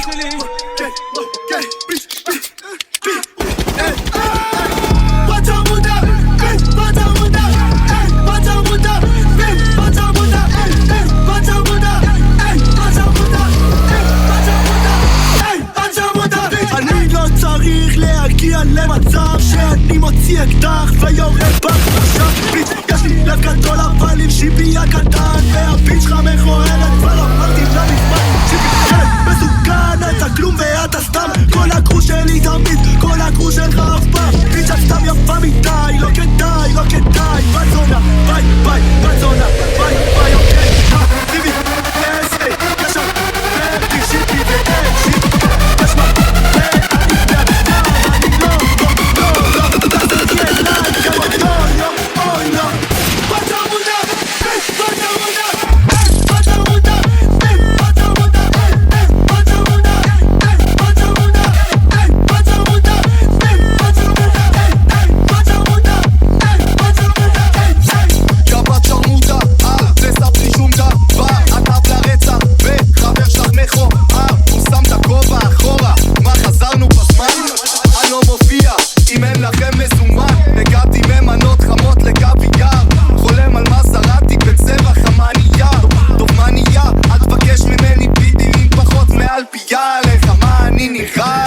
שלי. למצב שאני מוציא אקדח ויורד בחדשה ביץ' יש לי לב גדול אבל עם שיבייה קטן והביץ' שלך מכוערת כבר אמרתי לה מזמן שיבי מסוכן אתה כלום ואתה סתם כל הגרוש שלי תמיד כל הגרוש שלך אף פעם ביץ' את סתם יפה מדי לא כדאי לא כדאי בצונה ביי ביי בצונה ביי ביי אוקיי טיבי אסי קשר ואתי שיבי ואתי תשמע עליך מה אני נראה